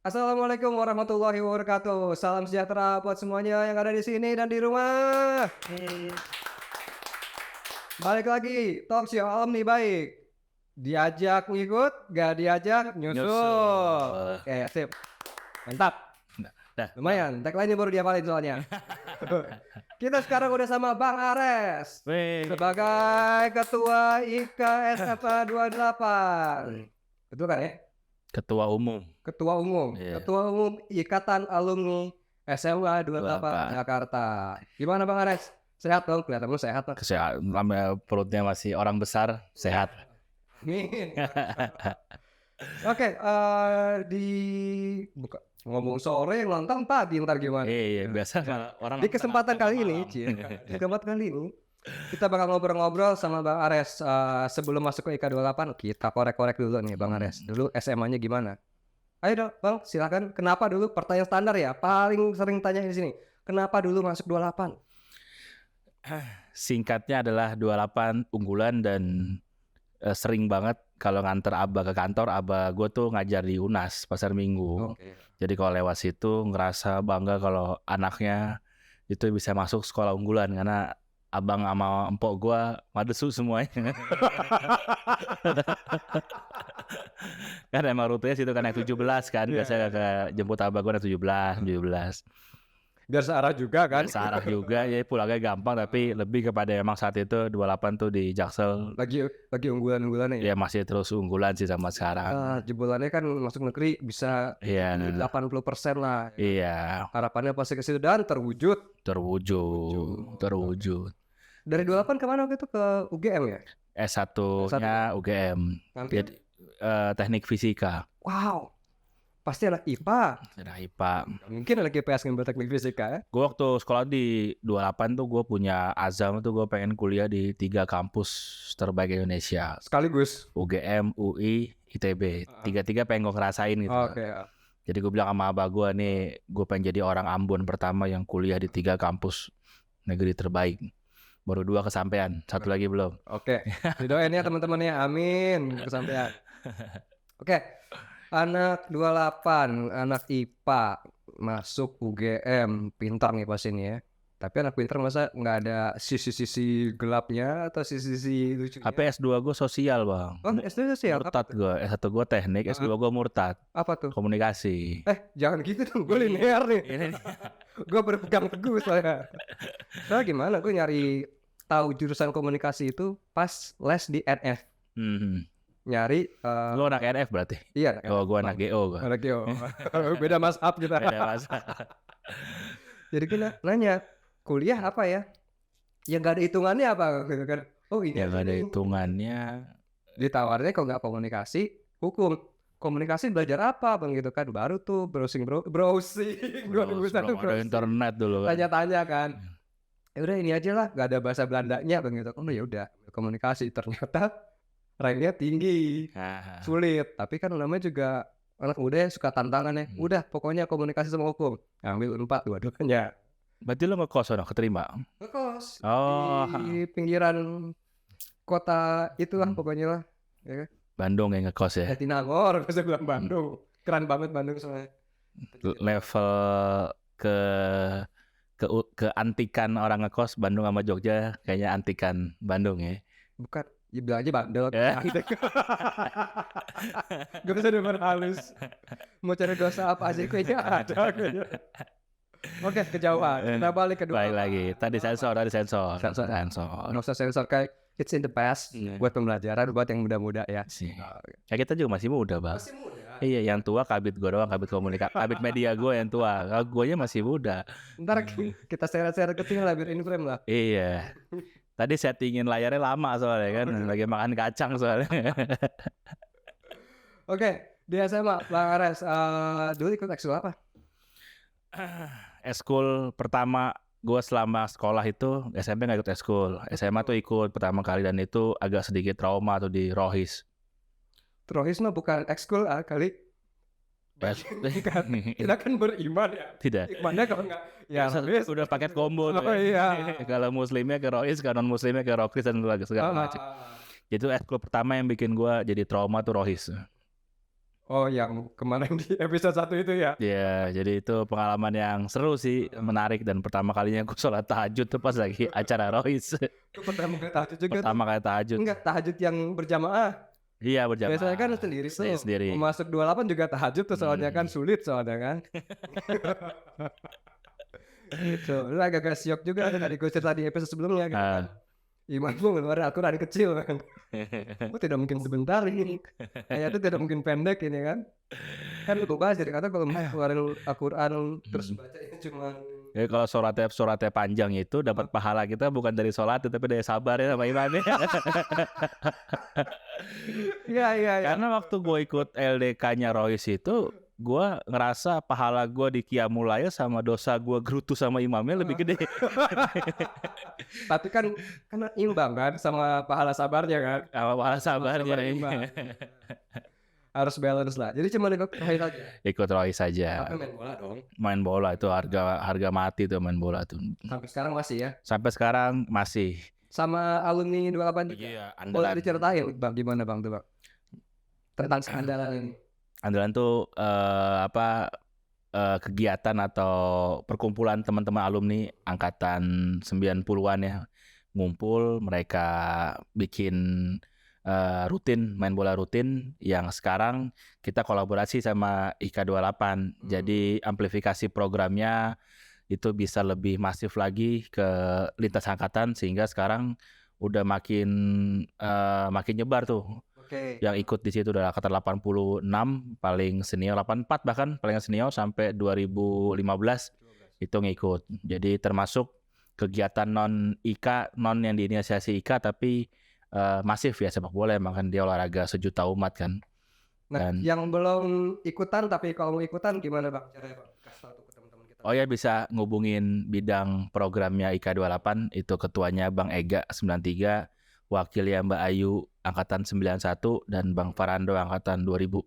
Assalamualaikum warahmatullahi wabarakatuh. Salam sejahtera buat semuanya yang ada di sini dan di rumah. Balik lagi, talk show alumni baik. Diajak ngikut, gak diajak nyusul. Oke, sip. Mantap. Dah. Lumayan, tagline-nya baru diapalin soalnya. Kita sekarang udah sama Bang Ares Weh. sebagai Ketua IKSFA 28. Betul kan ya? Ketua umum. Ketua Umum, Iya. Ketua Umum Ikatan Alumni SMA 28 Jakarta. Gimana Bang Ares? Sehat dong, kelihatan lu sehat Bang. Kesehatan, lama perutnya masih orang besar, sehat. Amin. Oke, ngomong sore nonton pagi ntar gimana? Iya, biasa malah orang Di kesempatan kali ini, kita bakal ngobrol-ngobrol sama Bang Ares. Sebelum masuk ke IK28, kita korek-korek dulu nih Bang Ares. Dulu SMA-nya gimana? Ayo dong, Bang, silakan. Kenapa dulu? Pertanyaan standar ya, paling sering tanya di sini. Kenapa dulu masuk 28? Singkatnya adalah 28 unggulan dan sering banget kalau nganter Aba ke kantor, Aba gue tuh ngajar di UNAS Pasar Minggu. Oke. Jadi kalau lewat situ ngerasa bangga kalau anaknya itu bisa masuk sekolah unggulan karena abang sama empok gue madesu semuanya. Kan emang rutenya situ kan naik 17 kan, biasanya ke jemput abang gue naik 17. Biar searah juga kan? Searah juga, ya pulangnya gampang, tapi lebih kepada emang saat itu 28 tuh di Jaksel. Lagi unggulan-unggulannya ya? Ya masih terus unggulan sih sama sekarang. Jebolannya kan masuk negeri bisa Iya, 80% lah. iya, Harapannya pasti ke situ dan terwujud. terwujud. Dari 28 kemana waktu itu? Ke UGM ya? S1-nya UGM, Ngambil? jadi teknik fisika. Wow, pasti anak IPA. Sudah IPA. Mungkin anak IPS ngambil teknik fisika ya? Gue waktu sekolah di 28 tuh gue punya azam tuh gue pengen kuliah di 3 kampus terbaik Indonesia. Sekaligus. UGM, UI, ITB. Tiga-tiga pengen gue ngerasain gitu. Oke. Jadi gue bilang sama abah gue nih, gue pengen jadi orang Ambon pertama yang kuliah di 3 kampus negeri terbaik. Baru 2 kesampaian, 1 lagi belum. Oke, didoain ya teman-temannya, amin, kesampaian. Oke, anak 28, anak IPA, masuk UGM, pintar nih pasti nih ya. Tapi anak pintar masa nggak ada sisi-sisi gelapnya atau sisi-sisi lucunya? Tapi S2 gue sosial bang. Oh, SD sosial? Murtad gue, S1 gue teknik, S2 gue murtad. Apa tuh? Komunikasi. Jangan gitu dong, gue linear nih. Ini Gue berpegang teguh soalnya. Soalnya gimana, gue nyari tahu jurusan komunikasi itu pas les di NF. Nyari Lo anak NF berarti? iya. Oh, gue anak GO. Anak GO. Beda mazhab kita. Beda masa. Jadi kita nanya, kuliah apa ya? Yang gak ada hitungannya apa gitu kan? Oh ini. Ya gak ada hitungannya. Ditawarnya kalau nggak komunikasi, hukum. Komunikasi belajar apa bang gitu kan? Baru tuh browsing. 2001 Belum ada browsing. internet dulu kan. Tanya-tanya kan. Ya udah ini aja lah, gak ada bahasa Belandanya bang gitu. Oh ya udah komunikasi, ternyata ranknya tinggi, sulit. Tapi kan namanya juga anak muda suka tantangan ya. Udah pokoknya komunikasi sama hukum, ambil 4 dua-duanya. Berarti lo ngekos udah keterima? Ngekos Oh, di pinggiran kota itulah pokoknya lah ya. Bandung yang ngekos ya. Jatinangor, saya bilang Bandung. Keren banget Bandung soalnya. Level ke antikan orang ngekos Bandung sama Jogja kayaknya antikan Bandung ya. Bukan, ya bilang aja bandel. Gak bisa denger halus. Mau cari dosa apa aja kayaknya ada. Oke, kejauhan. Kita balik kedua. Balik lagi. Tadi sensor. Nggak usah sensor, kayak it's in the past. Buat pembelajaran buat yang muda-muda ya. Ya kita juga masih muda bang. Masih muda. Iya, yang tua kabit gue doang, kabit komunikasi, kabit media gue yang tua. Kalau gue nya masih muda. Ntar kita share-share ke sini lah biar in frame lah. Iya. Tadi settingin layarnya lama soalnya kan, lagi makan kacang soalnya. Oke, di SMA Bang Ares, dulu ikut ekskul apa? Eskul pertama gue selama sekolah itu SMP nggak ikut eskul. SMA tuh ikut pertama kali dan itu agak sedikit trauma tuh di Rohis. Rohis mah bukan ekskul kali. Kita kan beriman ya. Tidak. Imannya kalau nggak ya Rohis Udah paket combo tuh. Oh iya. Kalau muslimnya ke Rohis, kalau non muslimnya ke Rokris dan segala macam. Itu ekskul pertama yang bikin gue jadi trauma tuh Rohis. Oh, yang kemarin di episode 1 itu ya? Ya, jadi itu pengalaman yang seru sih, menarik dan pertama kalinya gue sholat tahajud tuh pas lagi acara Rois. Itu pertama kali tahajud juga tuh? Pertama kali tahajud. Enggak, tahajud yang berjamaah. Iya Biasanya kan berjamaah. sendiri Saya tuh. sendiri. Mau masuk 28 juga tahajud tuh soalnya kan Hmm. sulit soalnya kan. Gitu. Lu agak-agak syok juga kan tadi gue cerita di episode sebelumnya gitu kan. Imanmu ngeluarin Al-Quran kecil kan. Oh, tidak mungkin sebentar ini. Ayatnya tidak mungkin pendek ini kan. Kan lu bahas jadi kata kalau ngeluarin Al-Quran terus bacanya cuma Ya kalau sholatnya panjang itu dapat pahala kita bukan dari sholat tapi dari sabar ya sama imannya. iya iya iya. Karena waktu gue ikut LDK-nya Rois itu, gue ngerasa pahala gue di Qiyamul Lail sama dosa gue gerutu sama imamnya lebih gede. Tapi kan karena imbang kan sama pahala sabarnya kan. Sama pahala sabarnya. Sabar imbang. Harus balance lah. Jadi cuma ikut terakhir aja. Ikut Rois aja. Tapi main bola dong. Main bola itu harga mati tuh main bola tuh. Sampai sekarang masih ya. Sampai sekarang masih. Sama alumni 28 juga. Iya, Boleh andalan. diceritain Bang gimana Bang tuh Bang? Tentang andalan ini. Andalan tuh kegiatan atau perkumpulan teman-teman alumni angkatan 90-an ya. Ngumpul, mereka bikin rutin, main bola rutin yang sekarang kita kolaborasi sama IK28. Jadi amplifikasi programnya itu bisa lebih masif lagi ke lintas angkatan sehingga sekarang udah makin nyebar tuh. Oke. Yang ikut di situ udah angkatan 86 paling senior, 84 bahkan paling senior sampai 2015 itu ngikut. Jadi termasuk kegiatan non yang diinisiasi IKA tapi masif ya sepak bola, emang kan dia olahraga sejuta umat kan. Nah, yang belum ikutan tapi kalau mau ikutan gimana Bang caranya Bang? Kasih tahu tuh ke teman-teman kita. Oh ya, bisa ngubungin bidang programnya IK28, itu ketuanya Bang Ega 93, wakilnya Mbak Ayu angkatan 91 dan Bang Farando angkatan 2000.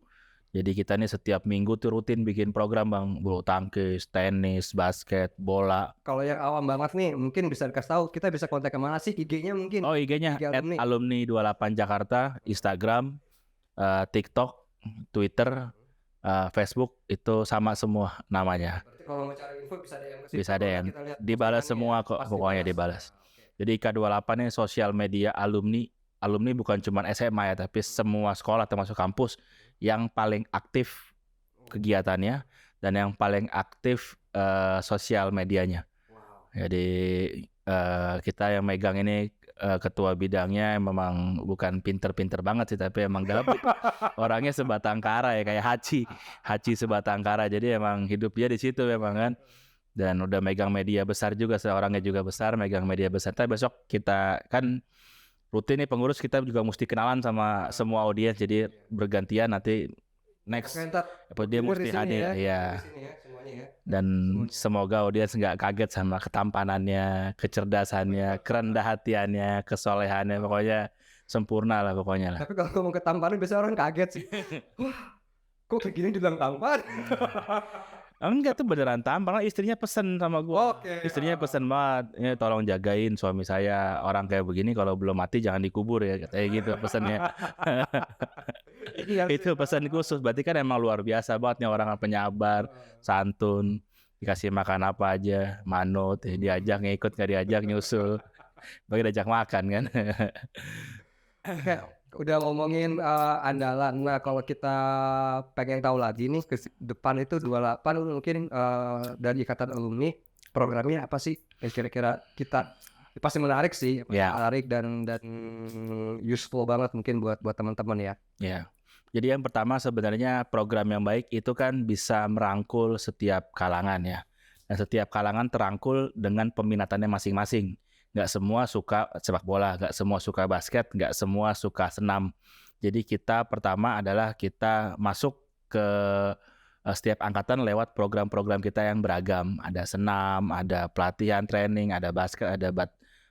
Jadi kita nih setiap minggu tuh rutin bikin program Bang, bulu tangkis, tenis, basket, bola. Kalau yang awam banget nih mungkin bisa dikasih tahu, kita bisa kontak kemana sih IG-nya mungkin? Oh, IG-nya @alumni28 Jakarta, Instagram, TikTok, Twitter, Facebook itu sama semua namanya. Berarti kalau mau cari info bisa DM ke situ. Bisa DM. Dibalas semua kok, pokoknya dibalas. Jadi IK28 ini sosial media alumni. Alumni bukan cuma SMA ya, tapi semua sekolah termasuk kampus yang paling aktif kegiatannya dan yang paling aktif sosial medianya. Jadi kita yang megang ini ketua bidangnya memang bukan pinter-pinter banget sih, tapi emang dalam orangnya sebatang kara ya, kayak Haji sebatang kara. Jadi emang hidupnya di situ memang kan. Dan udah megang media besar juga, seorangnya juga besar, megang media besar. Tapi besok kita kan rutin nih pengurus, kita juga mesti kenalan sama semua audiens, jadi bergantian nanti next dia mesti hadir ya. Dan semoga audiens nggak kaget sama ketampanannya, kecerdasannya, kerendah hatiannya, kesolehannya, pokoknya sempurna lah pokoknya lah. Tapi kalau ngomong ketampanan biasanya orang kaget sih. Wah, kok kayak gini dibilang tampan? Enggak, tuh beneran tampan. Istrinya pesen sama gua. Istrinya pesen banget, ini tolong jagain suami saya, orang kayak begini kalau belum mati jangan dikubur ya, katanya gitu pesannya. Itu pesan khusus, berarti kan emang luar biasa banget nih orang, penyabar, santun, dikasih makan apa aja, manut, diajak ngikut, nggak diajak nyusul, bagi diajak makan kan. Udah ngomongin andalan. Nah, kalau kita pengen tahu lagi nih ke depan itu 28 mungkin dari Ikatan Alumni programnya apa sih? Kira-kira kita pasti menarik sih, menarik dan useful banget mungkin buat teman-teman ya. Ya. Jadi yang pertama sebenarnya program yang baik itu kan bisa merangkul setiap kalangan ya. Dan setiap kalangan terangkul dengan peminatannya masing-masing. Nggak semua suka sepak bola, nggak semua suka basket, nggak semua suka senam. Jadi kita pertama adalah kita masuk ke setiap angkatan lewat program-program kita yang beragam. Ada senam, ada pelatihan, training, ada basket, ada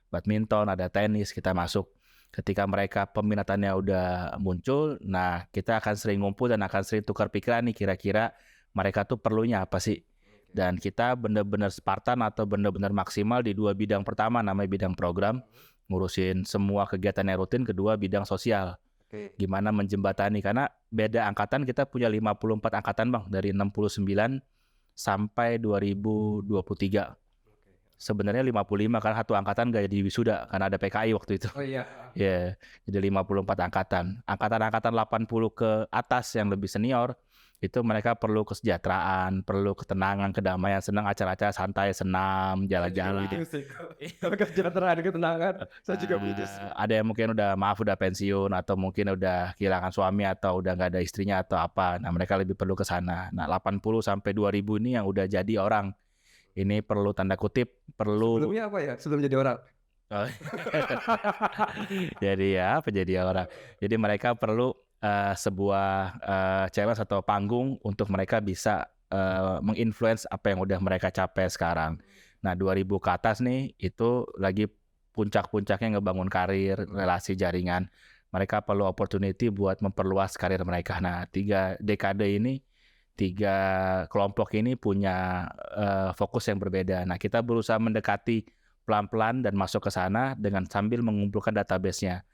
badminton, ada tenis, kita masuk. Ketika mereka peminatannya udah muncul, nah kita akan sering ngumpul dan akan sering tukar pikiran nih, kira-kira mereka tuh perlunya apa sih. Dan kita benar-benar Spartan atau benar-benar maksimal di dua bidang. Pertama namanya bidang program, ngurusin semua kegiatan yang rutin. Kedua bidang sosial. Gimana menjembatani, karena beda angkatan kita punya 54 angkatan Bang, dari 69 sampai 2023. Sebenarnya 55 karena satu angkatan gak jadi wisuda karena ada PKI waktu itu. Oh iya. Ya, jadi 54 angkatan. Angkatan-angkatan 80 ke atas yang lebih senior itu mereka perlu kesejahteraan, perlu ketenangan, kedamaian, senang acara-acara santai, senam, jalan-jalan. Kalau kesejahteraan ketenangan, saya juga butuh. Ada yang mungkin udah pensiun atau mungkin udah kehilangan suami atau udah nggak ada istrinya atau apa. Nah, mereka lebih perlu ke sana. Nah, 80 sampai 2000 ini yang udah jadi orang. Ini perlu tanda kutip, perlu Sebelumnya apa ya? Sebelum jadi orang. jadi orang. Jadi mereka perlu sebuah challenge atau panggung untuk mereka bisa menginfluence apa yang udah mereka capai sekarang. Nah, 2000 ke atas nih itu lagi puncak-puncaknya ngebangun karir, relasi jaringan. Mereka perlu opportunity buat memperluas karir mereka. Nah, 3 dekade ini, 3 kelompok ini punya fokus yang berbeda. Nah, kita berusaha mendekati pelan-pelan dan masuk ke sana dengan sambil mengumpulkan database-nya.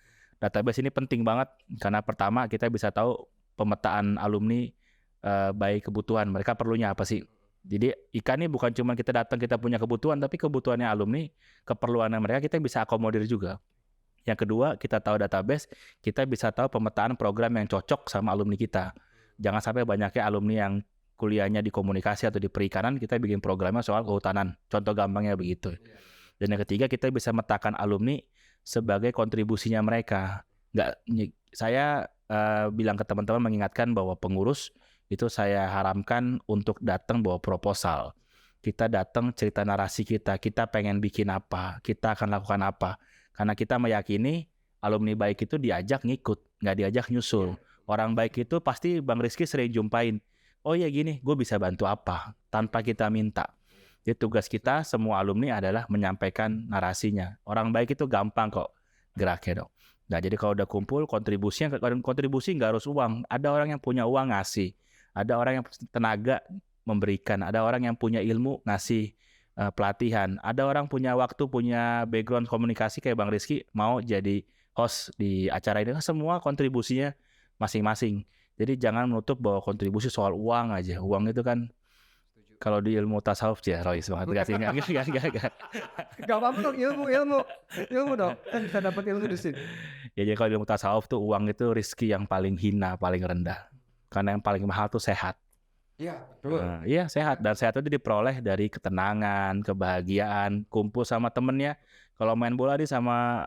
Database ini penting banget karena pertama kita bisa tahu pemetaan alumni baik kebutuhan. Mereka perlunya apa sih? Jadi IKA ini bukan cuma kita datang kita punya kebutuhan, tapi kebutuhannya alumni, keperluannya mereka kita bisa akomodir juga. Yang kedua, kita tahu database, kita bisa tahu pemetaan program yang cocok sama alumni kita. Jangan sampai banyaknya alumni yang kuliahnya di komunikasi atau di perikanan, kita bikin programnya soal kehutanan. Contoh gampangnya begitu. Dan yang ketiga, kita bisa metakan alumni sebagai kontribusinya mereka. Saya bilang ke teman-teman mengingatkan bahwa pengurus itu saya haramkan untuk datang bawa proposal. Kita datang cerita narasi kita pengen bikin apa, kita akan lakukan apa. Karena kita meyakini alumni baik itu diajak ngikut, nggak diajak nyusul. Orang baik itu pasti Bang Rizky sering jumpain, oh ya gini, gue bisa bantu apa, tanpa kita minta. Jadi tugas kita semua alumni adalah menyampaikan narasinya. Orang baik itu gampang kok geraknya dong. Nah, jadi kalau udah kumpul kontribusi nggak harus uang. Ada orang yang punya uang ngasih, ada orang yang tenaga memberikan, ada orang yang punya ilmu ngasih pelatihan, ada orang punya waktu, punya background komunikasi kayak Bang Rizky mau jadi host di acara ini. Semua kontribusinya masing-masing. Jadi jangan menutup bahwa kontribusi soal uang aja. Uang itu kan kalau di ilmu tasawuf ya, Roy, semangat kasih enggak. Gak apa-apa dong, ilmu dong. Kan bisa dapat ilmu di sini. Ya, jadi kalau di ilmu tasawuf tuh uang itu rezeki yang paling hina, paling rendah. Karena yang paling mahal tuh sehat. Iya, betul. Iya, sehat. Dan sehat itu diperoleh dari ketenangan, kebahagiaan, kumpul sama temennya. Kalau main bola nih sama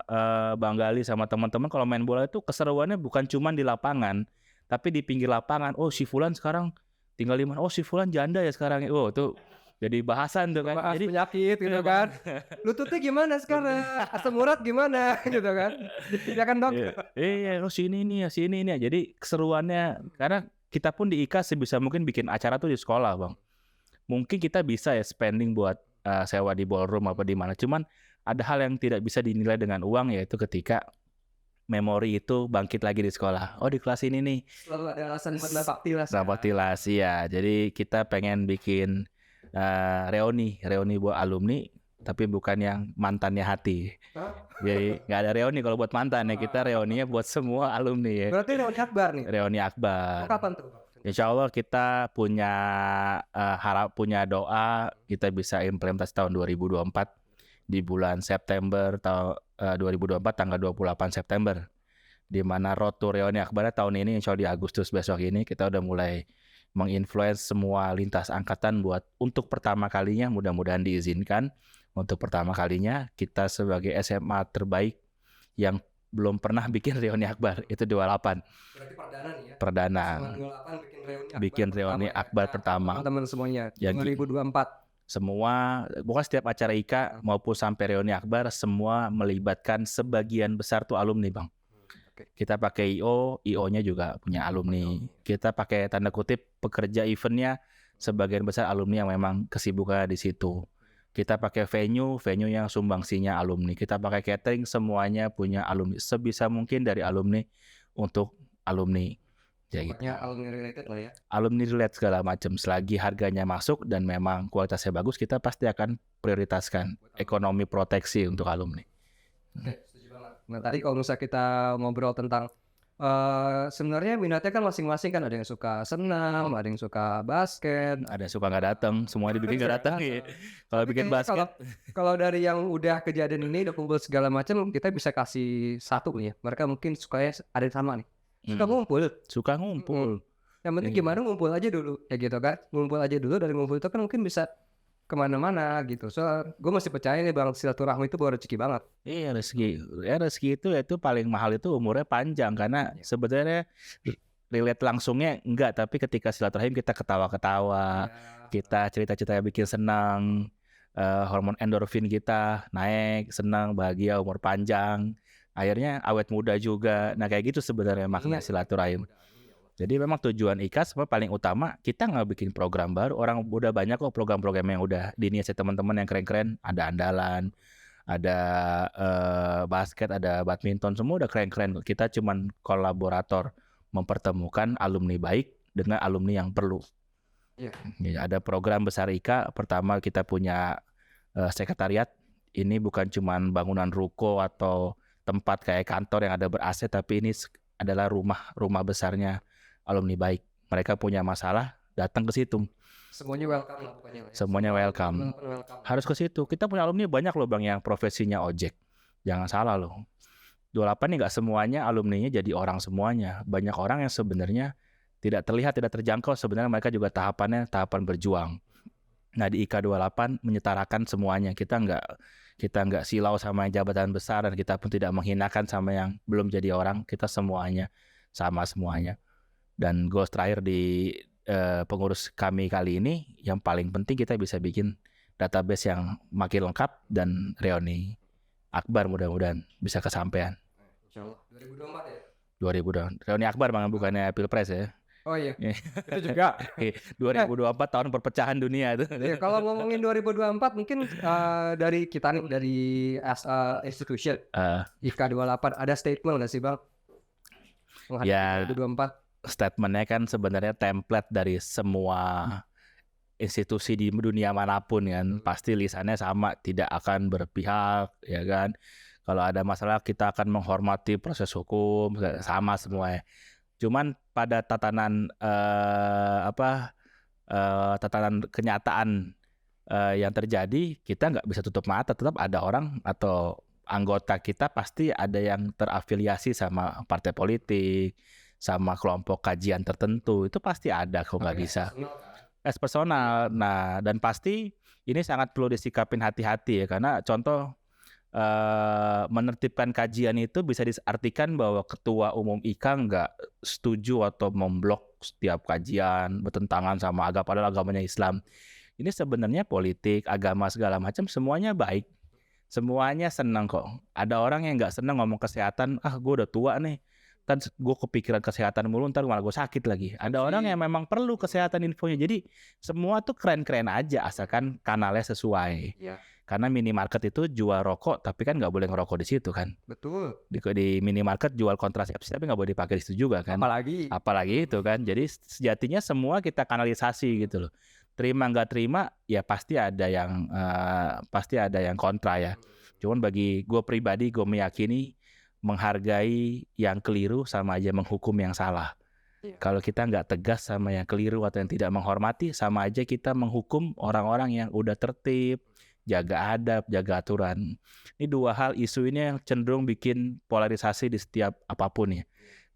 Bang Gali sama teman-teman, kalau main bola itu keseruannya bukan cuma di lapangan, tapi di pinggir lapangan. Oh, si Fulan sekarang tinggal di mana? Oh, si Fulan janda ya sekarang. Oh, tuh jadi bahasan tuh kan. Bahas Jadi penyakit gitu kan. Lututnya gimana sekarang? Asam urat gimana gitu kan. Ya kan dok? Iya, oh sini nih ya. Jadi keseruannya karena kita pun di IKA sebisa mungkin bikin acara tuh di sekolah, Bang. Mungkin kita bisa ya spending buat sewa di ballroom apa di mana. Cuman ada hal yang tidak bisa dinilai dengan uang, yaitu ketika memori itu bangkit lagi di sekolah. Oh, di kelas ini nih. Selalu ada alasan buat napaktilas. Napaktilas, ya. Jadi kita pengen bikin reuni buat alumni, tapi bukan yang mantannya hati. Jadi nggak ada reuni kalau buat mantan ya. Kita reuninya buat semua alumni ya. Berarti reuni akbar nih. Reuni akbar. Kapan tuh? Insya Allah kita punya punya doa kita bisa implementasi tahun 2024 di bulan September tahun 2024 tanggal 28 September, di mana Road to Reuni Akbar tahun ini insya Allah di Agustus besok ini kita udah mulai menginfluence semua lintas angkatan buat untuk pertama kalinya, mudah-mudahan diizinkan untuk pertama kalinya kita sebagai SMA terbaik yang belum pernah bikin reuni akbar itu 28. Berarti perdana nih ya. Perdana. Bikin reuni akbar pertama. Teman-teman semuanya. 2024. Semua, bukan setiap acara IKA maupun sampai reuni akbar semua melibatkan sebagian besar tuh alumni, Bang. Kita pakai IO-nya juga punya alumni. Kita pakai tanda kutip pekerja eventnya sebagian besar alumni yang memang kesibukannya di situ. Kita pakai venue yang sumbangsinya alumni. Kita pakai catering, semuanya punya alumni. Sebisa mungkin dari alumni untuk alumni. Pokoknya alumni related lah ya. Alumni related segala macam. Selagi harganya masuk dan memang kualitasnya bagus, kita pasti akan prioritaskan ekonomi proteksi untuk alumni. Oke, setuju banget. Nah tadi kalau misalnya kita ngobrol tentang Sebenarnya minatnya kan masing-masing kan, ada yang suka senam, ada yang suka basket. Ada yang suka nggak datang, semua dibikin nggak datang ya. Kalau Tapi bikin kayaknya kalau basket, kalau dari yang udah kejadian ini, udah kumpul segala macam, kita bisa kasih satu nih ya. Mereka mungkin sukanya ada yang sama nih. Suka hmm, ngumpul. suka Mm-mm. ngumpul. Yang penting Iya. gimana ngumpul aja dulu, ya gitu kan. Ngumpul aja dulu, dari ngumpul itu kan mungkin bisa kemana-mana gitu. So, gue masih percaya nih bang, silaturahmi itu bawa rezeki banget. Iya rezeki itu paling mahal itu umurnya panjang karena Iya. sebenarnya relate langsungnya enggak, tapi ketika silaturahim kita ketawa-ketawa, kita cerita-cerita yang bikin senang, hormon endorfin kita naik, senang, bahagia, umur panjang, akhirnya awet muda juga. Nah kayak gitu sebenarnya makna silaturahim. Jadi memang tujuan IKAS paling utama kita nggak bikin program baru. Orang udah banyak kok program-program yang udah diinisiasi teman-teman yang keren-keren. Ada andalan, ada basket, ada badminton, semua udah keren-keren. Kita cuman kolaborator mempertemukan alumni baik dengan alumni yang perlu. Iya. Ya, ada program besar IKA. Pertama kita punya sekretariat. Ini bukan cuman bangunan ruko atau tempat kayak kantor yang ada ber-AC, tapi ini adalah rumah besarnya alumni baik. Mereka punya masalah, datang ke situ. Semuanya welcome lah pokoknya. Semuanya welcome. Harus ke situ. Kita punya alumni banyak loh bang yang profesinya ojek. Jangan salah loh. 28 nih nggak semuanya alumninya jadi orang semuanya. Banyak orang yang sebenarnya tidak terlihat, tidak terjangkau. Sebenarnya mereka juga tahapan berjuang. Nah di IKA 28 menyetarakan semuanya. Kita nggak silau sama yang jabatan besar, dan kita pun tidak menghinakan sama yang belum jadi orang. Kita semuanya sama semuanya. Dan goals terakhir di pengurus kami kali ini, yang paling penting kita bisa bikin database yang makin lengkap dan reuni akbar mudah-mudahan bisa kesampaian. Insyaallah 2024 ya. 2000 reuni akbar bang, bukannya pilpres ya. Oh iya, itu juga. 2024 tahun perpecahan dunia itu. Ya, kalau ngomongin 2024 mungkin dari kita nih, dari as a institution IKA 28 ada statement nggak sih bang? Menghadapi Ya 2024. statementnya kan sebenarnya template dari semua institusi di dunia manapun kan, pasti lisannya sama, tidak akan berpihak ya kan. Kalau ada masalah kita akan menghormati proses hukum, sama semuanya. Cuman pada tatanan tatanan kenyataan yang terjadi, kita nggak bisa tutup mata. Tetap ada orang atau anggota kita pasti ada yang terafiliasi sama partai politik, sama kelompok kajian tertentu. Itu pasti ada, kok nggak bisa. Personal. Nah, dan pasti ini sangat perlu disikapin hati-hati ya, karena contoh menertibkan kajian itu bisa diartikan bahwa ketua umum IKA nggak setuju atau memblok setiap kajian bertentangan sama agama, padahal agamanya Islam. Ini sebenarnya politik, agama segala macam semuanya baik, semuanya senang kok. Ada orang yang nggak senang ngomong kesehatan, gue udah tua nih, kan gue kepikiran kesehatan mulu, ntar malah gue sakit lagi. Ada orang yang memang perlu kesehatan infonya. Jadi semua tuh keren-keren aja asalkan kanalnya sesuai. Iya. Karena minimarket itu jual rokok, tapi kan nggak boleh ngerokok di situ kan. Betul. Di minimarket jual kontrasepsi, tapi nggak boleh dipakai di situ juga kan. Apalagi itu kan. Jadi sejatinya semua kita kanalisasi gitu loh. Terima nggak terima, ya pasti ada yang kontra ya. Cuman bagi gue pribadi, gue meyakini menghargai yang keliru sama aja menghukum yang salah. Kalau kita nggak tegas sama yang keliru atau yang tidak menghormati, sama aja kita menghukum orang-orang yang udah tertib, jaga adab, jaga aturan. Ini dua hal, isu ini yang cenderung bikin polarisasi di setiap apapun ya.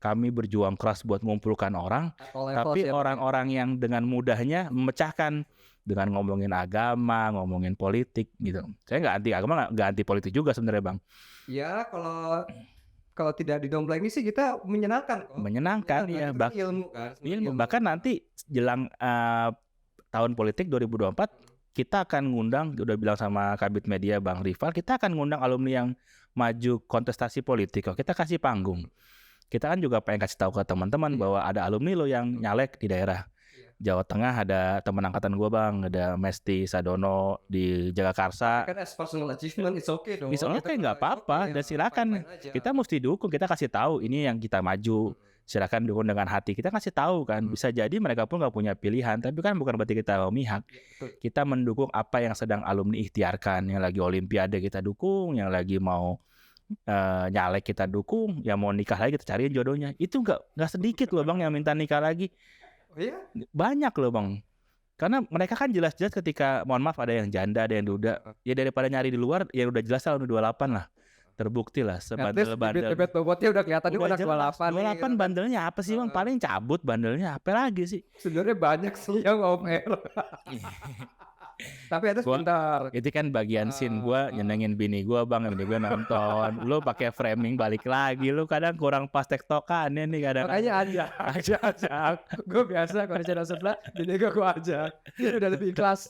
Kami berjuang keras buat mengumpulkan orang, tapi orang-orang yang dengan mudahnya memecahkan dengan ngomongin agama, ngomongin politik gitu. Saya nggak anti agama, nggak anti politik juga sebenarnya bang. Ya kalau tidak didompleng sih kita menyenangkan kok. Menyenangkan ya, ilmu kan. Ilmu. Bahkan nanti jelang tahun politik 2024 kita akan ngundang, udah bilang sama Kabit Media Bang Rival, kita akan ngundang alumni yang maju kontestasi politik kok. Kita kasih panggung. Kita kan juga pengen kasih tahu ke teman-teman bahwa ada alumni lo yang nyalek di daerah. Jawa Tengah ada teman angkatan gue bang, ada Mesti Sadono di Jagakarsa. Kan as personal achievement, it's okay dong. It's okay, nggak apa-apa, dan silakan. Kita mesti dukung, kita kasih tahu ini yang kita maju. Silakan dukung dengan hati. Kita kasih tahu kan, bisa jadi mereka pun nggak punya pilihan, tapi kan bukan berarti kita memihak. Kita mendukung apa yang sedang alumni ikhtiarkan, yang lagi olimpiade kita dukung, yang lagi mau nyalek kita dukung, yang mau nikah lagi kita cariin jodohnya. Itu nggak sedikit loh bang yang minta nikah lagi, Oh iya? banyak loh bang. Karena mereka kan jelas-jelas ketika, mohon maaf, ada yang janda, ada yang duda, ya daripada nyari di luar, ya udah jelas tahun 28 lah, terbukti lah At least sebandel-bandel. bibit bobotnya udah kelihatan nih Udah anak jelas, 28 nih. 28 bandelnya apa sih bang? Paling cabut bandelnya, apa lagi sih? Sebenarnya banyak sih yang omer. Tapi itu Gua- sebentar. Itu kan bagian scene gue nyenengin bini gue bang, bini gue nonton. Lu pakai framing balik lagi, lu kadang kurang pas tektokannya nih kadang. Makanya ajak. Gue biasa kalau di channel sebelah, jadi gue ajak. Dia udah lebih ikhlas.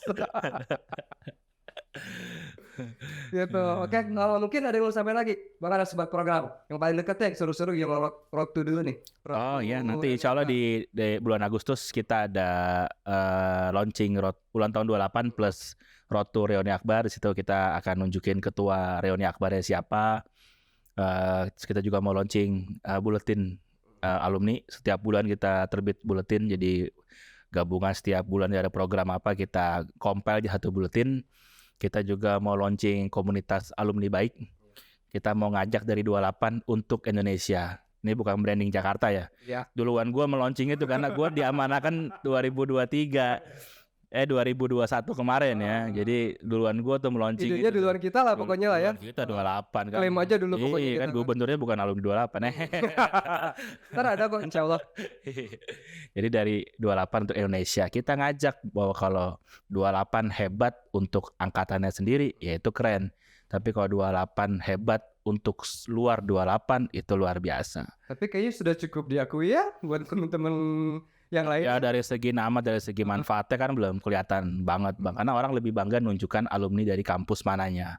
Gitu. Oke, kalau mungkin ada yang mau sampai lagi, Bang, ada sebuah program yang paling deket ya, yang seru-seru yang road to dulu nih. Oh iya, nanti insya Allah di bulan Agustus kita ada launching ulang tahun 28 plus Road to Reuni Akbar. Di situ kita akan nunjukin ketua Reuni Akbarnya siapa. Terus kita juga mau launching buletin alumni. Setiap bulan kita terbit buletin, jadi gabungan setiap bulan ada program apa kita compile di satu buletin. Kita juga mau launching komunitas alumni baik. Kita mau ngajak dari 28 untuk Indonesia. Ini bukan branding Jakarta ya. Ya. Duluan gue meluncing itu karena gue diamanahkan 2021 kemarin ya. Jadi duluan gue tuh meluncing. Idenya duluan kita lah pokoknya lah ya. Kita 28 kan. Klaim aja dulu pokoknya Iya kita kan kan. gubernurnya bukan alumni 28. Ntar ada kok insya Allah. Jadi dari 28 untuk Indonesia kita ngajak bahwa kalau 28 hebat untuk angkatannya sendiri ya itu keren. Tapi kalau 28 hebat untuk luar 28 itu luar biasa. Tapi kayaknya sudah cukup diakui ya buat temen-temen yang lain. Ya dari segi nama, dari segi manfaatnya kan belum kelihatan banget bang. Karena orang lebih bangga nunjukkan alumni dari kampus mananya.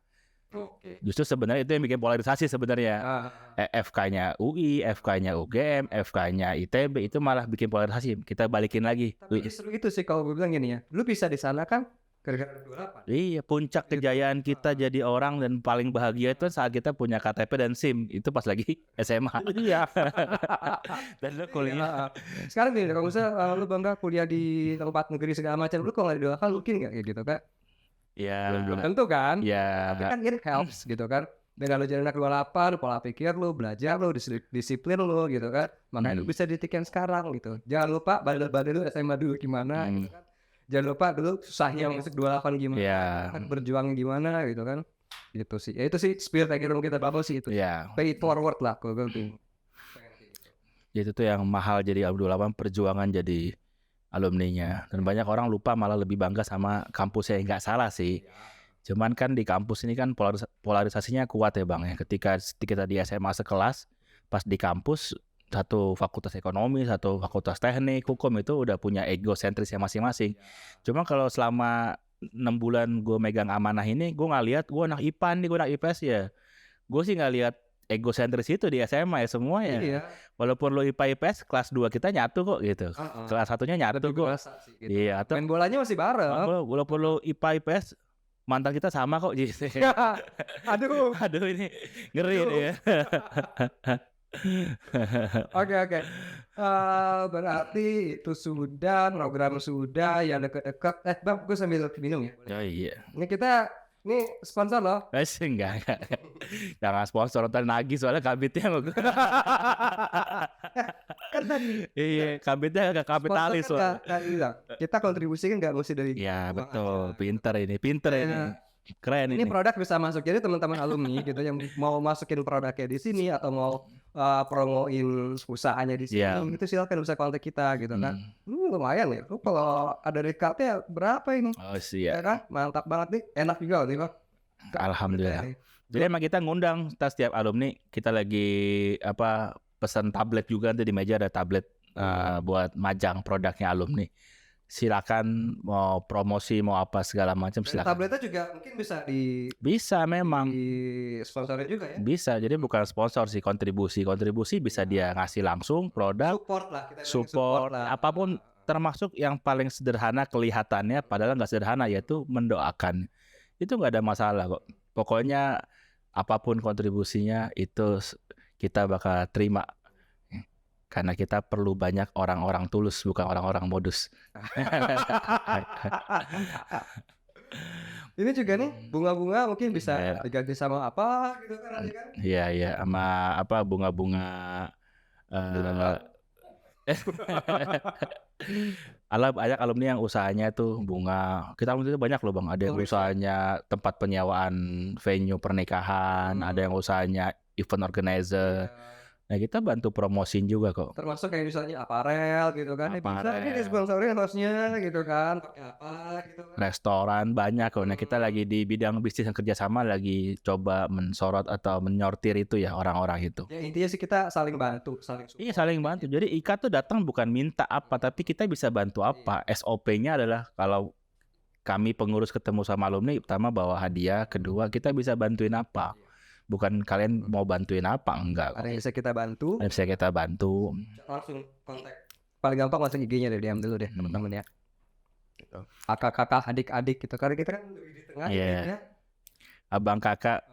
Oke. Justru sebenarnya itu yang bikin polarisasi sebenarnya. FK-nya UI, FK-nya UGM, FK-nya ITB itu malah bikin polarisasi. Kita balikin lagi. Tapi justru itu sih kalau gue bilang gini ya. Lu bisa di sana kan gara-gara 28. Iya, puncak kejayaan kita jadi orang dan paling bahagia itu saat kita punya KTP dan SIM. Itu pas lagi SMA. Iya. Dan lu kuliah. Sekarang gini, kalau misalnya lu bangga kuliah di tempat negeri segala macam, lu kalau nggak didoakan mungkin nggak kayak gitu kan? Ya. Belum tentu kan? Ya. Tapi kan it helps gitu kan. Dengan lu jadi anak 28, pola pikir lu, belajar lu, disiplin lu gitu kan. Makanya lu bisa di titik yang sekarang gitu. Jangan lupa bandel-bandel lu SMA dulu gimana gitu kan. Jangan lupa dulu susahnya masuk 28 gimana. Ya. Kan berjuang gimana gitu kan. Gitu sih. Ya itu sih spirit yang kita bawa sih itu. Ya. Pay it forward lah kalau gue tuh. Itu tuh yang mahal jadi alumni 28, perjuangan jadi alumninya. Dan banyak orang lupa malah lebih bangga sama kampusnya. Nggak salah sih. Cuman kan di kampus ini kan polarisasinya kuat ya bang ya. Ketika kita di SMA sekelas, pas di kampus satu fakultas ekonomi, satu fakultas teknik, hukum itu udah punya egosentrisnya masing-masing. Cuma kalau selama 6 bulan gue megang amanah ini, gue nggak lihat gue anak IPA nih, gue anak IPS ya. Gue sih nggak lihat egosentris itu di SMA ya semua ya. Iya. Walaupun lo IPA IPS kelas 2 kita nyatu kok gitu. Kelas 1-nya nyatu Lebih kok. berasa sih, gitu. Iya, atau Main bolanya masih bareng. walaupun lo IPA IPS mantan kita sama kok gitu. Aduh. Aduh ini ngeri Aduh. nih ya. Oke. Berarti itu sudah, program sudah, yang deket-deket. Bang, gue sambil minum ya. Oh iya. Ini sponsor loh. Enggak. Jangan sponsor, ntar nagih soalnya kabitnya sama gue. Kan tadi Iya, kabitnya agak kapitalis sponsor soalnya. kan bilang, kita kontribusi kan nggak mesti dari Iya, uang betul. aja. Pinter ini. Keren Ini ini. produk bisa masuk. Jadi teman-teman alumni gitu yang mau masukin produknya di sini atau mau promoin usahanya di sini, Iya. itu silakan bisa kontak kita gitu kan. Lumayan ya. Lu kalau ada dekatnya berapa ini? Oh Ya siap. kan? Mantap banget nih. Enak juga nih, Bang. Alhamdulillah. Jadi emang kita ngundang setiap alumni, kita lagi pesan tablet juga, nanti di meja ada tablet buat majang produknya alumni. Silakan mau promosi mau apa segala macam Dan silakan. tabletnya juga mungkin Bisa memang. di sponsorin juga ya. Bisa, jadi bukan sponsor sih, kontribusi bisa dia ngasih langsung produk, Support lah kita bilangnya support, lah. apapun, termasuk yang paling sederhana kelihatannya padahal nggak sederhana, yaitu mendoakan. Itu nggak ada masalah kok. Pokoknya apapun kontribusinya itu kita bakal terima. Karena kita perlu banyak orang-orang tulus, bukan orang-orang modus. Ini juga nih bunga-bunga mungkin bisa Iya. diganti sama apa gitu kan nanti kan. Iya, iya, sama apa bunga-bunga eh banyak alumni yang usahanya tuh bunga. Kita alumni itu banyak loh Bang. Ada yang Tulis ya. usahanya tempat penyewaan venue pernikahan, ada yang usahanya event organizer. Iya. Nah, kita bantu promosiin juga kok. Termasuk kayak misalnya aparel gitu kan. Bisa ini Aparel. disponsorin hostnya gitu kan. Pakai apa gitu kan. Restoran banyak kok. Nah, kita lagi di bidang bisnis yang kerjasama lagi coba mensorot atau menyortir itu ya orang-orang itu. Ya intinya sih kita saling bantu, saling support. Iya, saling bantu. Jadi Ika tuh datang bukan minta apa, tapi kita bisa bantu apa. SOP-nya adalah kalau kami pengurus ketemu sama alumni, pertama bawa hadiah, kedua kita bisa bantuin apa. Bukan kalian mau bantuin apa, enggak. Ada yang bisa kita bantu, Ada bisa kita bantu. langsung kontak. Paling gampang langsung IG-nya deh, diam dulu deh teman-teman ya. Gitu. Kakak-kakak, adik-adik gitu. Karena kita kan di tengah Iya. ya. Abang kakak,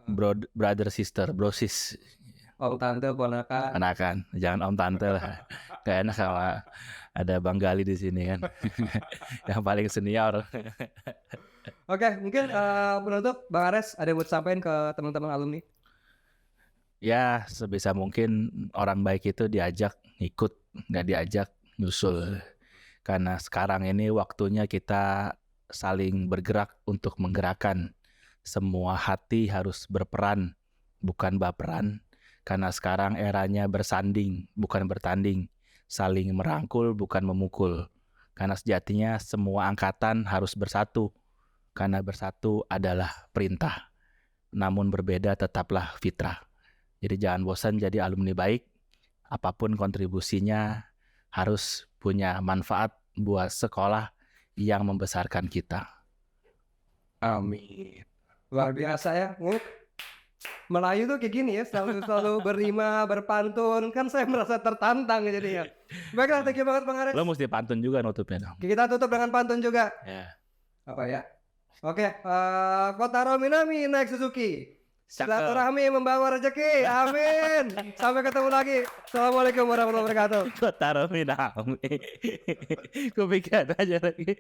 brother sister, brosis. Om tante, ponakan. Anakan, jangan om tante lah. Gak enak kalau ada Bang Gali di sini kan. Yang paling senior. Oke, mungkin penutup Bang Ares ada yang buat sampaikan ke teman-teman alumni. Ya, sebisa mungkin orang baik itu diajak ikut, nggak diajak nyusul. Karena sekarang ini waktunya kita saling bergerak untuk menggerakkan. Semua hati harus berperan, bukan baperan. Karena sekarang eranya bersanding, bukan bertanding. Saling merangkul, bukan memukul. Karena sejatinya semua angkatan harus bersatu. Karena bersatu adalah perintah. Namun berbeda tetaplah fitrah. Jadi jangan bosan jadi alumni baik. Apapun kontribusinya harus punya manfaat buat sekolah yang membesarkan kita. Amin. Luar biasa ya. Melayu tuh kayak gini ya, selalu berrima, berpantun. Kan saya merasa tertantang jadinya. Baiklah, thank you banget Bang Ares. Lo mesti pantun juga nutupnya dong. Kita tutup dengan pantun juga. Ya. Apa ya? Oke, Kotaro Minami naik Suzuki. Silaturahmi membawa rezeki. Amin. Sampai ketemu lagi. Assalamualaikum warahmatullahi wabarakatuh. Kok taruh minami. Kupikir aja lagi.